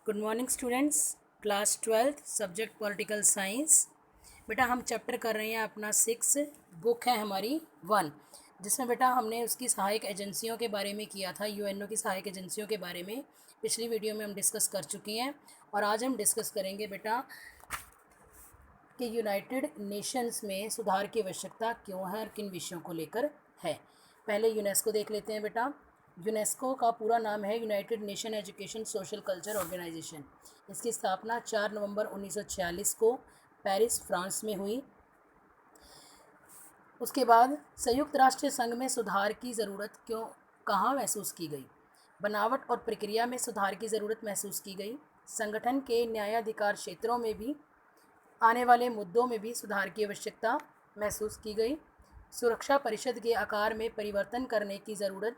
Good morning students. Class 12th subject political science. बेटा हम chapter कर रहे हैं अपना 6, बुक है हमारी 1, जिसमें बेटा हमने उसकी सहायक एजेंसियों के बारे में किया था। यूएनओ की सहायक एजेंसियों के बारे में पिछली वीडियो में हम डिस्कस कर चुके हैं और आज हम डिस्कस करेंगे बेटा कि यूनाइटेड नेशंस में सुधार की आवश्यकता क्यों है और किन विषयों को लेकर है। पहले यूनेस्को देख लेते हैं बेटा। यूनेस्को का पूरा नाम है United Nation Education Social Culture Organization. इसकी स्थापना 4 नवंबर 1946 को पेरिस फ्रांस में हुई। उसके बाद संयुक्त राष्ट्र संघ में सुधार की ज़रूरत क्यों कहाँ महसूस की गई। बनावट और प्रक्रिया में सुधार की ज़रूरत महसूस की गई। संगठन के न्यायाधिकार क्षेत्रों में भी आने वाले मुद्दों में भी सुधार की आवश्यकता महसूस की गई। सुरक्षा परिषद के आकार में परिवर्तन करने की ज़रूरत,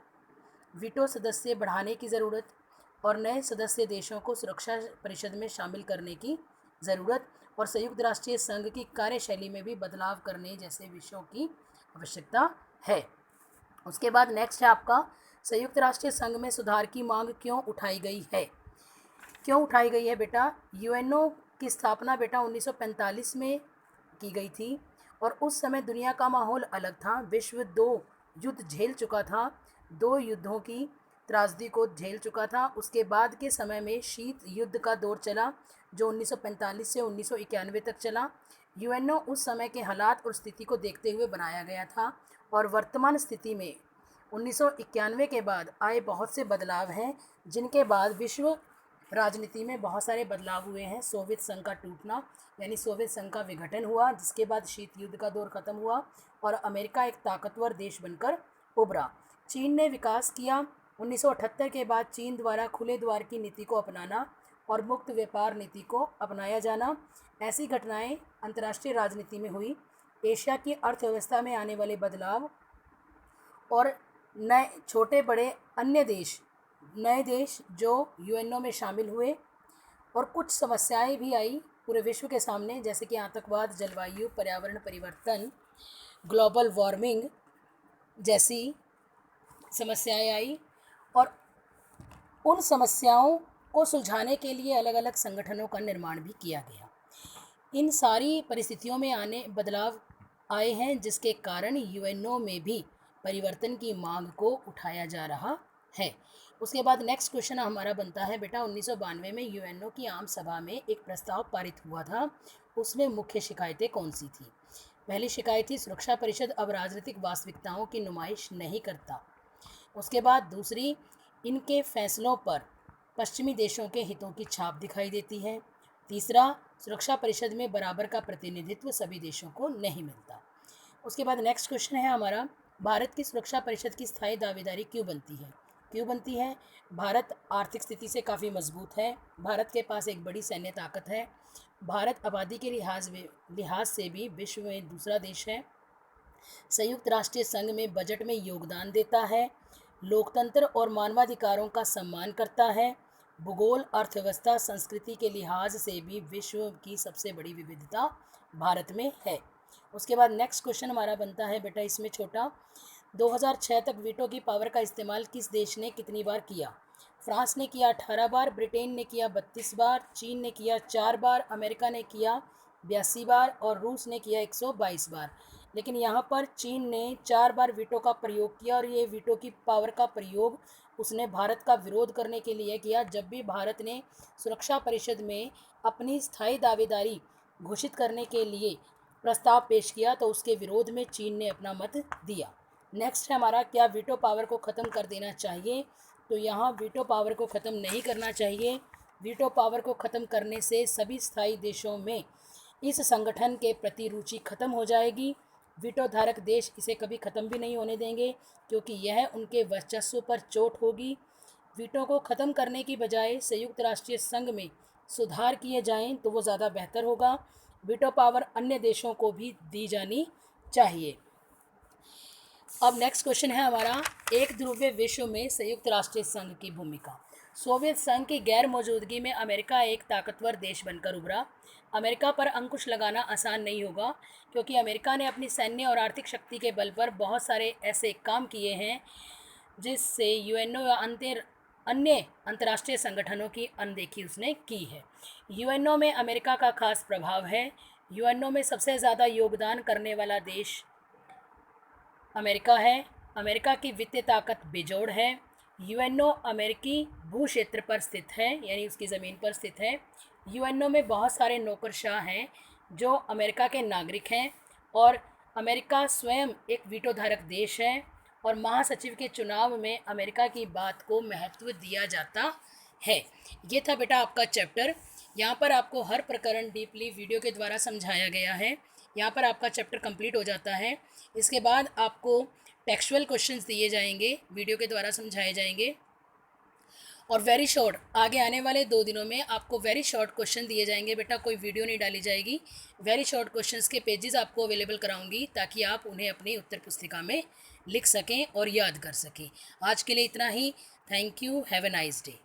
वीटो सदस्य बढ़ाने की ज़रूरत और नए सदस्य देशों को सुरक्षा परिषद में शामिल करने की ज़रूरत और संयुक्त राष्ट्रीय संघ की कार्यशैली में भी बदलाव करने जैसे विषयों की आवश्यकता है। उसके बाद नेक्स्ट है आपका संयुक्त राष्ट्रीय संघ में सुधार की मांग क्यों उठाई गई है। क्यों उठाई गई है बेटा। यूएनओ की स्थापना बेटा 1945 में की गई थी और उस समय दुनिया का माहौल अलग था। विश्व 2 युद्ध झेल चुका था, 2 युद्धों की त्रासदी को झेल चुका था। उसके बाद के समय में शीत युद्ध का दौर चला जो 1945 से 1991 तक चला। यूएनओ उस समय के हालात और स्थिति को देखते हुए बनाया गया था और वर्तमान स्थिति में 1991 के बाद आए बहुत से बदलाव हैं, जिनके बाद विश्व राजनीति में बहुत सारे बदलाव हुए हैं। सोवियत संघ का टूटना यानी सोवियत संघ का विघटन हुआ, जिसके बाद शीत युद्ध का दौर खत्म हुआ और अमेरिका एक ताकतवर देश बनकर उभरा। चीन ने विकास किया। 1978 के बाद चीन द्वारा खुले द्वार की नीति को अपनाना और मुक्त व्यापार नीति को अपनाया जाना, ऐसी घटनाएं अंतर्राष्ट्रीय राजनीति में हुई। एशिया की अर्थव्यवस्था में आने वाले बदलाव और नए छोटे बड़े अन्य देश, नए देश जो यूएनओ में शामिल हुए और कुछ समस्याएं भी आई पूरे विश्व के सामने, जैसे कि आतंकवाद, जलवायु पर्यावरण परिवर्तन, ग्लोबल वार्मिंग जैसी समस्याएं आई और उन समस्याओं को सुलझाने के लिए अलग अलग संगठनों का निर्माण भी किया गया। इन सारी परिस्थितियों में आने बदलाव आए हैं, जिसके कारण यूएनओ में भी परिवर्तन की मांग को उठाया जा रहा है। उसके बाद नेक्स्ट क्वेश्चन हमारा बनता है बेटा 1992 में यूएनओ की आम सभा में एक प्रस्ताव पारित हुआ था। उसमें मुख्य शिकायतें कौन सी थी। पहली शिकायत थी सुरक्षा परिषद अब राजनीतिक वास्तविकताओं की नुमाइश नहीं करता। उसके बाद दूसरी, इनके फैसलों पर पश्चिमी देशों के हितों की छाप दिखाई देती है। तीसरा, सुरक्षा परिषद में बराबर का प्रतिनिधित्व सभी देशों को नहीं मिलता। उसके बाद नेक्स्ट क्वेश्चन है हमारा, भारत की सुरक्षा परिषद की स्थायी दावेदारी क्यों बनती है। क्यों बनती है। भारत आर्थिक स्थिति से काफ़ी मजबूत है। भारत के पास एक बड़ी सैन्य ताकत है। भारत आबादी के लिहाज से भी विश्व में दूसरा देश है। संयुक्त राष्ट्रीय संघ में बजट में योगदान देता है। लोकतंत्र और मानवाधिकारों का सम्मान करता है। भूगोल, अर्थव्यवस्था, संस्कृति के लिहाज से भी विश्व की सबसे बड़ी विविधता भारत में है। उसके बाद नेक्स्ट क्वेश्चन हमारा बनता है बेटा इसमें छोटा, 2006 तक वीटो की पावर का इस्तेमाल किस देश ने कितनी बार किया। फ्रांस ने किया 18 बार, ब्रिटेन ने किया 32 बार, चीन ने किया 4 बार, अमेरिका ने किया 82 बार और रूस ने किया 122 बार। लेकिन यहाँ पर चीन ने 4 बार वीटो का प्रयोग किया और ये वीटो की पावर का प्रयोग उसने भारत का विरोध करने के लिए किया। जब भी भारत ने सुरक्षा परिषद में अपनी स्थायी दावेदारी घोषित करने के लिए प्रस्ताव पेश किया तो उसके विरोध में चीन ने अपना मत दिया। नेक्स्ट है हमारा, क्या वीटो पावर को ख़त्म कर देना चाहिए। तो यहाँ वीटो पावर को ख़त्म नहीं करना चाहिए। वीटो पावर को ख़त्म करने से सभी स्थायी देशों में इस संगठन के प्रति रुचि खत्म हो जाएगी। वीटो धारक देश इसे कभी ख़त्म भी नहीं होने देंगे, क्योंकि यह उनके वर्चस्व पर चोट होगी। वीटो को ख़त्म करने की बजाय संयुक्त राष्ट्रीय संघ में सुधार किए जाएं तो वो ज़्यादा बेहतर होगा। वीटो पावर अन्य देशों को भी दी जानी चाहिए। अब नेक्स्ट क्वेश्चन है हमारा, एक ध्रुवीय विश्व में संयुक्त राष्ट्रीय संघ की भूमिका। सोवियत संघ की गैर मौजूदगी में अमेरिका एक ताकतवर देश बनकर उभरा। अमेरिका पर अंकुश लगाना आसान नहीं होगा, क्योंकि अमेरिका ने अपनी सैन्य और आर्थिक शक्ति के बल पर बहुत सारे ऐसे काम किए हैं जिससे यूएनओ या अन्य अंतर्राष्ट्रीय संगठनों की अनदेखी उसने की है। यूएनओ में अमेरिका का खास प्रभाव है। यूएनओ में सबसे ज़्यादा योगदान करने वाला देश अमेरिका है। अमेरिका की वित्तीय ताकत बेजोड़ है। यूएनओ अमेरिकी भू क्षेत्र पर स्थित है, यानी उसकी ज़मीन पर स्थित है। यूएनओ में बहुत सारे नौकरशाह हैं जो अमेरिका के नागरिक हैं, और अमेरिका स्वयं एक वीटो धारक देश है, और महासचिव के चुनाव में अमेरिका की बात को महत्व दिया जाता है। ये था बेटा आपका चैप्टर। यहाँ पर आपको हर प्रकरण डीपली वीडियो के द्वारा समझाया गया है। यहाँ पर आपका चैप्टर कंप्लीट हो जाता है। इसके बाद आपको टेक्सचुअल क्वेश्चंस दिए जाएंगे, वीडियो के द्वारा समझाए जाएंगे, और वेरी शॉर्ट आगे आने वाले 2 दिनों में आपको वेरी शॉर्ट क्वेश्चन दिए जाएंगे बेटा, कोई वीडियो नहीं डाली जाएगी। वेरी शॉर्ट क्वेश्चंस के पेजेस आपको अवेलेबल कराऊंगी ताकि आप उन्हें अपनी उत्तर पुस्तिका में लिख सकें और याद कर सकें। आज के लिए इतना ही। Thank you. Have a nice day.